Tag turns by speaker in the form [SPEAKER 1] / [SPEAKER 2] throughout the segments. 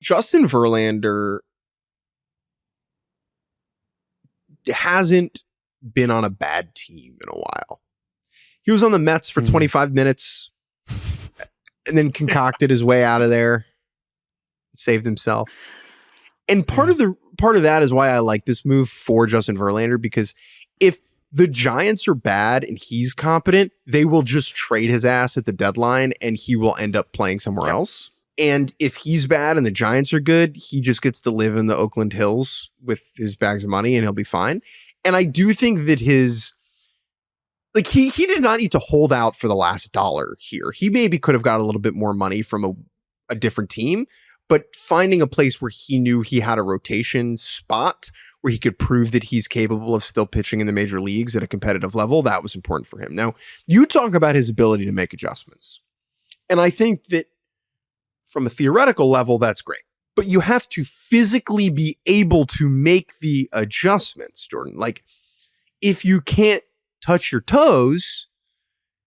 [SPEAKER 1] Justin Verlander hasn't been on a bad team in a while. He was on the Mets for 25 minutes and then concocted his way out of there, saved himself. And part of that is why I like this move for Justin Verlander, because if the Giants are bad and he's competent, they will just trade his ass at the deadline and he will end up playing somewhere else. And if he's bad and the Giants are good, he just gets to live in the Oakland Hills with his bags of money and he'll be fine. And I do think that he did not need to hold out for the last dollar here. He maybe could have got a little bit more money from a different team, but finding a place where he knew he had a rotation spot where he could prove that he's capable of still pitching in the major leagues at a competitive level, that was important for him. Now, you talk about his ability to make adjustments. And I think that from a theoretical level, that's great. But you have to physically be able to make the adjustments, Jordan. Like, if you can't touch your toes,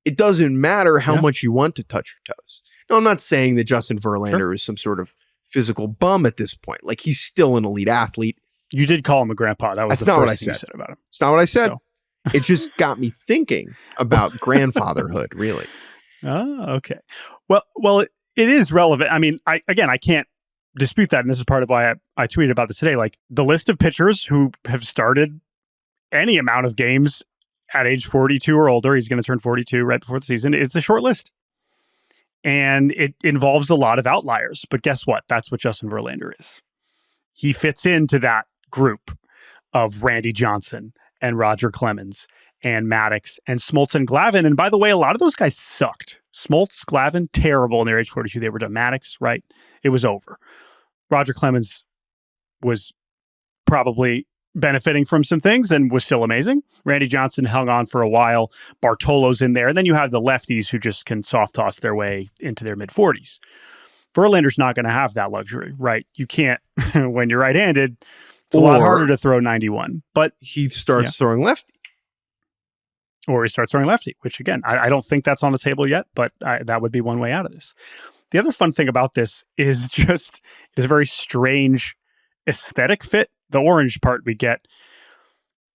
[SPEAKER 1] it doesn't matter how much you want to touch your toes. Now, I'm not saying that Justin Verlander is some sort of physical bum at this point. Like, he's still an elite athlete.
[SPEAKER 2] You did call him a grandpa. That was the first thing you said about him.
[SPEAKER 1] It's not what I said. So. It just got me thinking about grandfatherhood, really.
[SPEAKER 2] Oh, okay. Well, it is relevant. I mean, I can't dispute that. And this is part of why I tweeted about this today. Like, the list of pitchers who have started any amount of games at age 42 or older, he's going to turn 42 right before the season. It's a short list. And it involves a lot of outliers. But guess what? That's what Justin Verlander is. He fits into that group of Randy Johnson and Roger Clemens and Maddox and Smoltz and Glavine. And by the way, a lot of those guys sucked. Smoltz, Glavine, terrible in their age 42. They were done. Maddox, right? It was over. Roger Clemens was probably benefiting from some things and was still amazing. Randy Johnson hung on for a while. Bartolo's in there. And then you have the lefties who just can soft toss their way into their mid-40s. Verlander's not going to have that luxury, right? You can't, when you're right-handed, it's a lot harder to throw 91. But
[SPEAKER 1] he starts throwing lefty.
[SPEAKER 2] Or he starts throwing lefty, which again, I don't think that's on the table yet, but that would be one way out of this. The other fun thing about this is just, it is a very strange aesthetic fit. The orange part we get.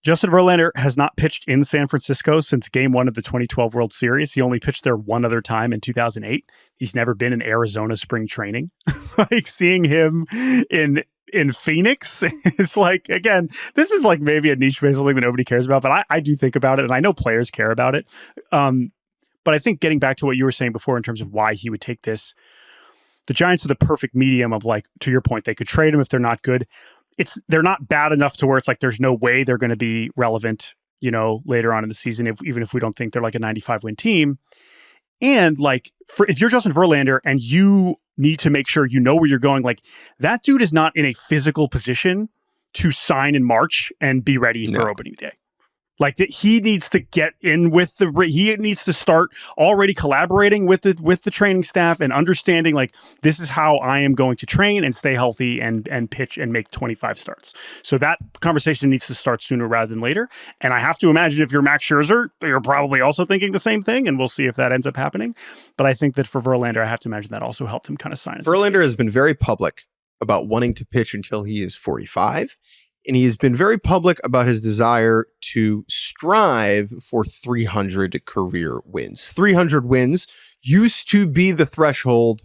[SPEAKER 2] Justin Verlander has not pitched in San Francisco since game 1 of the 2012 World Series. He only pitched there one other time in 2008. He's never been in Arizona spring training. Like, seeing him in Phoenix is like, again, this is like maybe a niche baseball thing that nobody cares about, but I do think about it, and I know players care about it. But I think getting back to what you were saying before in terms of why he would take this, the Giants are the perfect medium of, like, to your point, they could trade him if they're not good. They're not bad enough to where it's like there's no way they're going to be relevant, later on in the season, even if we don't think they're like a 95-win team. And like, if you're Justin Verlander and you need to make sure you know where you're going, like, that dude is not in a physical position to sign in March and be ready for opening day. Like, that he needs to get in with he needs to start already collaborating with the training staff and understanding, like, this is how I am going to train and stay healthy and pitch and make 25 starts. So that conversation needs to start sooner rather than later. And I have to imagine if you're Max Scherzer, you're probably also thinking the same thing, and we'll see if that ends up happening. But I think that for Verlander, I have to imagine that also helped him kind of sign.
[SPEAKER 1] Verlander has been very public about wanting to pitch until he is 45. And he has been very public about his desire to strive for 300 career wins. 300 wins used to be the threshold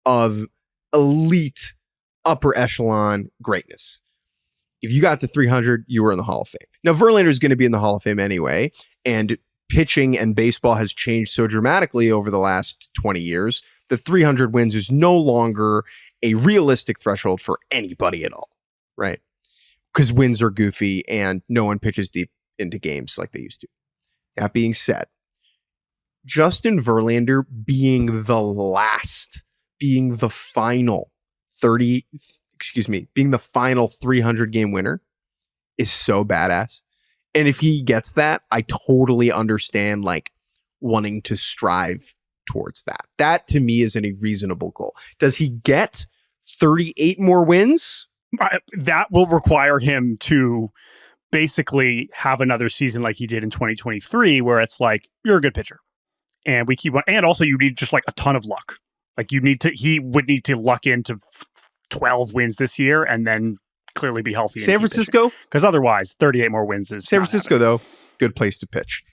[SPEAKER 1] of elite upper echelon greatness. If you got to 300, you were in the Hall of Fame. Now, Verlander is going to be in the Hall of Fame anyway, and pitching and baseball has changed so dramatically over the last 20 years that 300 wins is no longer a realistic threshold for anybody at all, right? Because wins are goofy and no one pitches deep into games like they used to. That being said, Justin Verlander being the final 300 game winner is so badass. And if he gets that, I totally understand, like, wanting to strive towards that. That to me is a reasonable goal. Does he get 38 more wins?
[SPEAKER 2] That will require him to basically have another season like he did in 2023, where it's like, you're a good pitcher and we keep on. And also you need just like a ton of luck. Like, he would need to luck into 12 wins this year and then clearly be healthy.
[SPEAKER 1] San Francisco?
[SPEAKER 2] Because otherwise, 38 more wins is
[SPEAKER 1] San Francisco, though, good place to pitch.